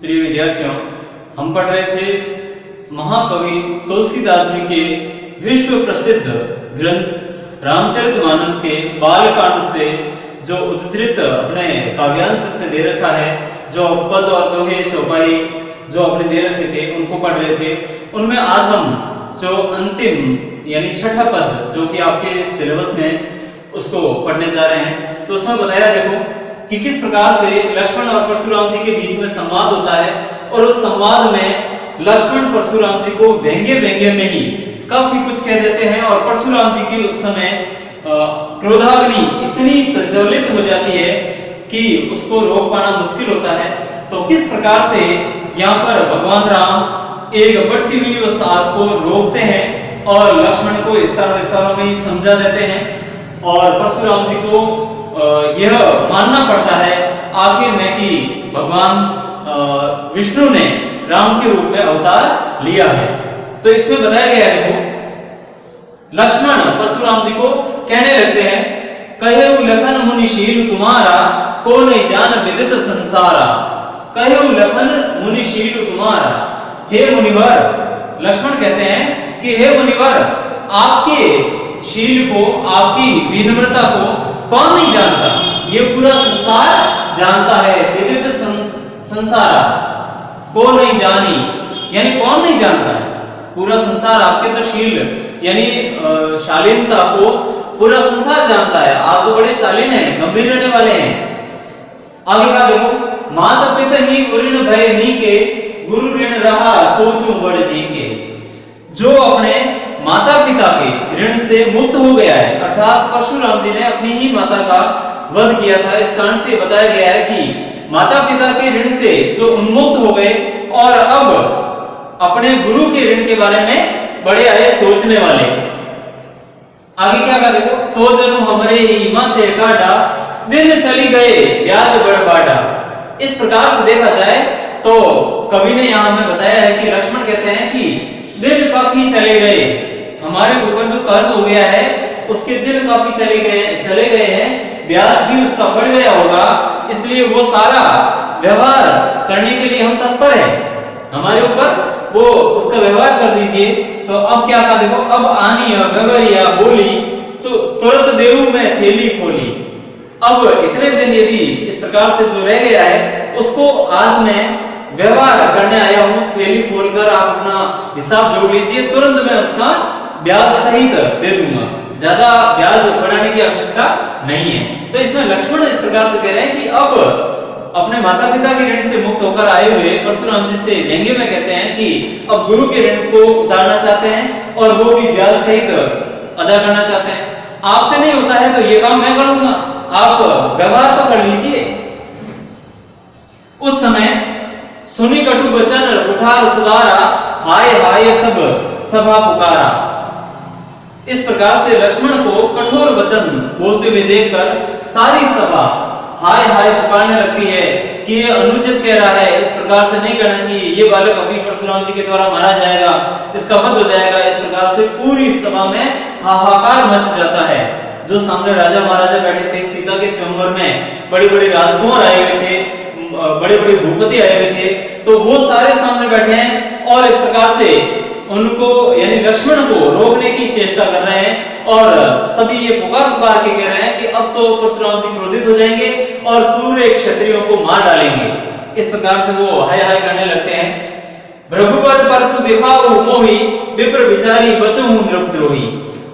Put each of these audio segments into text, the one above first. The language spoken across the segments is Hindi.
प्रिय विद्यार्थियों, हम पढ़ रहे थे महाकवि तुलसीदास जी के विश्व प्रसिद्ध ग्रंथ रामचरितमानस के बालकांड से जो उद्धृत अपने काव्यांश इसमें दे रखा है, जो पद और दोहे चौपाई जो अपने दे रखे थे उनको पढ़ रहे थे। उनमें आज हम जो अंतिम यानी छठा पद जो कि आपके सिलेबस में उसको पढ़ने जा रहे हैं, तो उसमें बताया देखो कि किस प्रकार से लक्ष्मण और परशुराम जी के बीच में संवाद होता है और उस संवाद में लक्ष्मण परशुराम जी को व्यंग्य में ही काफी कुछ कह देते हैं और परशुराम जी की उस समय क्रोधाग्नि इतनी प्रज्वलित हो जाती है कि उसको रोक पाना मुश्किल होता है। तो किस प्रकार से यहाँ पर भगवान राम एक बढ़ती हुई उस आग को रोकते हैं और लक्ष्मण को इशारों में ही समझा देते हैं और परशुराम जी को यह मानना पड़ता है आखिर में कि भगवान विष्णु ने राम के रूप में अवतार लिया है। तो इसमें बताया गया है देखो लक्ष्मण परशुराम जी को कहने लगते हैं, कहेउ लखन मुनिशील तुम्हारा को नहीं जान विदित संसारा। कहेउ लखन मुनिशील तुम्हारा, हे मुनिवर। लक्ष्मण कहते हैं कि हे मुनिवर, आपके शील को, आपकी विनम्रता को कौन नहीं जानता, ये पूरा संसार जानता है। विदित संसारा को नहीं जानी, यानी कौन नहीं जानता है, पूरा संसार आपके तो शील यानी शालीनता को पूरा संसार जानता है। आप तो बड़े शालीन हैं, गंभीर रहने वाले हैं। आगे का देखो, माता पिता ही ऋण भय नी के गुरु ऋण रहा सोचो बड़ जी के। जो अपने माता पिता के ऋण से मुक्त हो गया है, अर्थात परशुराम जी ने अपनी ही माता का वध किया था। इस कारण से बताया गया है कि माता पिता के ऋण से जो उन्मुक्त हो गए और अब अपने गुरु के ऋण के बारे में बड़े आए सोचने वाले। आगे क्या कहा देखो, सो जनु हमरे ही माथे काटा दिन चली गए ब्याज बड़ बाटा। इस प्रकार से देखा जाए तो कवि ने यहाँ हमें बताया है कि लक्ष्मण कहते हैं कि दिन काफी चले गए, हमारे ऊपर जो कर्ज हो गया है उसके दिन काफी चले गए हैं, ब्याज भी उसका बढ़ गया होगा, इसलिए वो सारा व्यवहार करने के लिए हम तत्पर हैं, हमारे ऊपर वो उसका व्यवहार कर दीजिए। तो अब क्या कहा देखो, अब आनिया गगरिया बोली तो तुरंत देहू में थैली खोली। अब इतने दिन यदि इस प्रकार से जो रह गया है उसको आज मैं व्यवहार करने आया हूं, थैली खोलकर आप अपना हिसाब जोड़ लीजिए, तुरंत मैं उसका ब्याज सहित दे दूंगा, ज्यादा ब्याज बढ़ाने की आवश्यकता नहीं है। तो इसमें लक्ष्मण इस प्रकार से कह रहे हैं कि अब अपने माता पिता के ऋण से मुक्त होकर आए हुए परशुराम जी से व्यंग्य में कहते हैं कि अब गुरु के ऋण को उतारना चाहते हैं और वो भी ब्याज सहित अदा करना चाहते हैं। आपसे नहीं होता है तो ये काम मैं कर लूंगा, आप व्यवहार तो कर लीजिए। उस समय सुनी कटु वचन उठार सुधारा, हाय हाय सब सभा पुकारा। इस प्रकार से लक्ष्मण को कठोर वचन बोलते हुए देखकर सारी सभा हाय हाय पुकारने लगती है कि ये अनुचित कह रहा है, इस प्रकार से नहीं करना चाहिए, ये बालक अभी परशुराम जी के द्वारा मारा जाएगा, इसका वध हो जाएगा। इस प्रकार से पूरी सभा में हाहाकार मच जाता है। जो सामने राजा महाराजा बैठे थे, सीता के स्वयंवर में बड़े बड़े राजकुमार आए हुए थे, बड़े बड़े भूपति आए हुए थे, तो वो सारे सामने बैठे हैं और इस प्रकार से उनको यानी लक्ष्मण को रोकने की चेष्टा कर रहे हैं और सभी ये पुकार के कह रहे हैं कि अब तो परशुराम जी क्रोधित हो जाएंगे और पूरे क्षत्रियों को मार डालेंगे। इस प्रकार से वो हाय हाय करने लगते हैं। भृगुवर परसु दिखाओ मोही विप्र विचारी बचहु नृपद्रोही।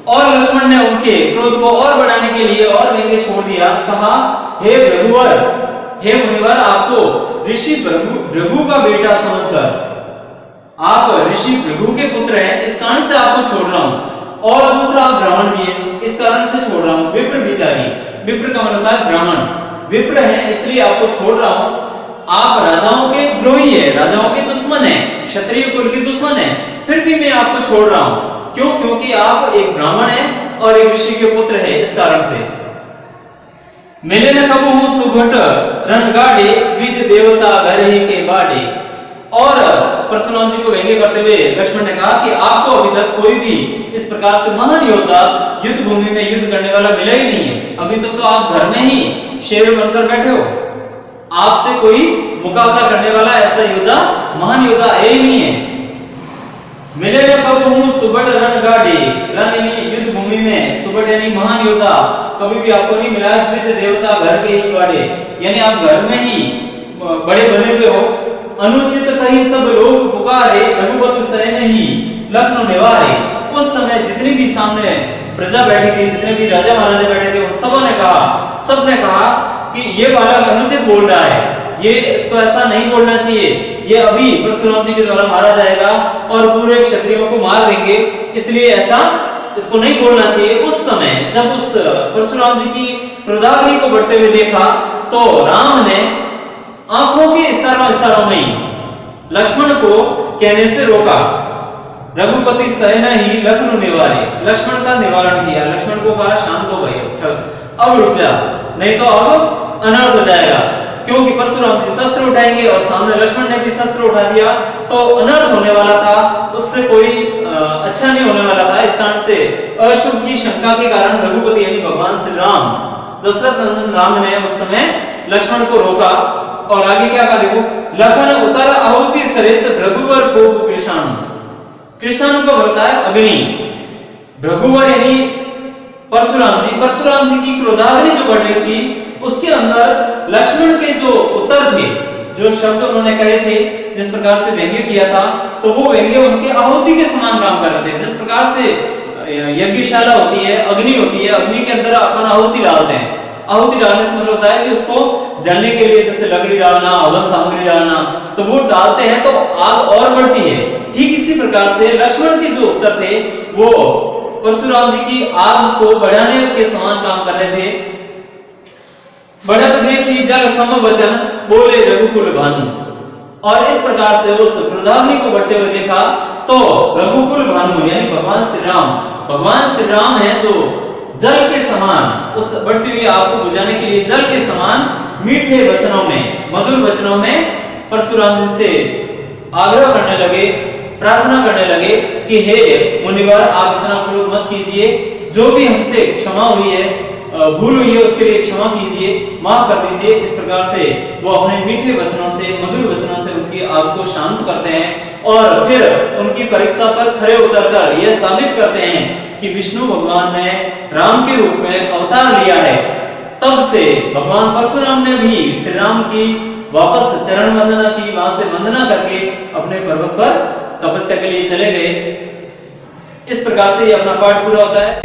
और लक्ष्मण ने उनके क्रोध को और बढ़ाने के लिए और व्यंग्य छोड़ दिया, कहा हे भृगुवर, हे मुनिवर, आपको ऋषि भृगु का बेटा समझकर, आप ऋषि भृगु के पुत्र हैं, इस कारण से आपको छोड़ रहा हूं, और दूसरा आप ब्राह्मण भी है, इस कारण से छोड़ रहा हूं। विप्र विचारी, विप्र का मतलब होता है ब्राह्मण, विप्र है इसलिए आपको छोड़ रहा हूं। आप राजाओं के द्रोही है, राजाओं के दुश्मन है, क्षत्रिय कुल के दुश्मन है, फिर भी मैं आपको छोड़ रहा हूं। क्यों? क्योंकि आप एक ब्राह्मण है और एक ऋषि के पुत्र है, इस कारण से। मिले न कबहु सुभट रणगाड़े, द्विज देवता घर ही के बाड़े। और परशुराम जी को व्यंग्य करते हुए लक्ष्मण ने कहा कि आपको अभी तक कोई भी इस प्रकार से महान योद्धा युद्ध भूमि में युद्ध करने वाला मिला ही नहीं है, अभी तक तो आप घर में ही शेर बनकर बैठे हो। आपसे कोई मुकाबला करने वाला ऐसा योद्धा, महान योद्धा है ही नहीं है। मिले न कब हूँ सुबट रण गाड़ी, रण यानी युद्ध भूमि में, सुबट यानी महान योद्धा कभी भी आपको नहीं मिला। द्विज देवता घर के ही बाड़े, यानी आप घर में ही बड़े बने हुए हो। अनुचित कहीं सब लोग पुकारे, रघुपति सहे नहीं लखनऊ निवारे। उस समय जितनी भी सामने प्रजा बैठी थी, जितने भी राजा महाराजा बैठे थे, उन सबने कहा कि ये बालक अनुचित बोल रहा है, ये इसको ऐसा नहीं बोलना चाहिए, ये अभी परशुराम जी के द्वारा मारा जाएगा और पूरे क्षत्रियों को मार देंगे, इसलिए ऐसा इसको नहीं बोलना चाहिए। उस समय जब उस परशुराम जी की क्रोधाग्नि को बढ़ते हुए देखा तो राम ने आंखों के इशारों में लक्ष्मण को कहने से रोका। रघुपति सहना ही लखनऊ निवारे, लक्ष्मण का निवारण किया। लक्ष्मण को कहा शांत हो भाई, अब रुक जा, नहीं तो अब अनर्थ हो जाएगा, क्योंकि परशुराम जी शस्त्र उठाएंगे और सामने लक्ष्मण ने भी शस्त्र उठा दिया तो अनर्थ होने वाला था, उससे कोई अच्छा नहीं होने वाला था। इस कारण से अशुभ की शंका के कारण रघुपति यानी भगवान श्री राम, दशरथ नंदन राम ने उस समय लक्ष्मण को रोका। और आगे क्या कहा देखो, लखन उतर आहुति सरेस रघुवर को कृष्ण को भरता है अग्नि। रघुवर यानी परशुराम जी की क्रोधाग्नि जो बढ़ रही थी, उसके अंदर लक्ष्मण के जो उत्तर थे, जो शब्द उन्होंने कहे थे, जिस प्रकार से व्यंग्य किया था, तो वो व्यंग्य उनके आहुति के समान काम कर रहे थे। जिस प्रकार से यज्ञशाला होती है, अग्नि होती है, अग्नि के अंदर अपन आहुति डालते हैं, आहुति डालने से मतलब होता है कि उसको जलने के लिए जैसे लकड़ी डालना, हवन सामग्री डालना, तो वो डालते हैं तो आग और बढ़ती है। ठीक इसी प्रकार से लक्ष्मण के जो उत्तर थे वो परशुराम जी की आग को बढ़ाने के समान काम कर रहे थे। बढ़त देखी जल सम वचन बोले रघुकुल भानु, और इस प्रकार से उस क्रोधाग्नि को बढ़ते हुए देखा तो रघुकुल भानु यानी भगवान श्री राम है जो जल के समान, उस बढ़ती हुई आग को बुझाने के लिए जल के समान मीठे वचनों में, मधुर वचनों में परशुराम जी से आग्रह करने लगे, प्रार्थना करने लगे कि हे मुनिवर, आप इतना क्रोध मत कीजिए, जो भी हमसे क्षमा हुई है, भूल हुई है, उसके लिए क्षमा कीजिए, माफ कर दीजिए। इस प्रकार से वो अपने मीठे वचनों से, मधुर वचनों से उनकी आग को शांत करते हैं और फिर उनकी परीक्षा पर खरे उतरकर यह साबित करते हैं कि विष्णु भगवान ने राम के रूप में अवतार लिया है। तब से भगवान परशुराम ने भी श्री राम की वापस चरण वंदना की, वहां से वंदना करके अपने पर्वत पर तपस्या के लिए चले गए। इस प्रकार से ये अपना पाठ पूरा होता है।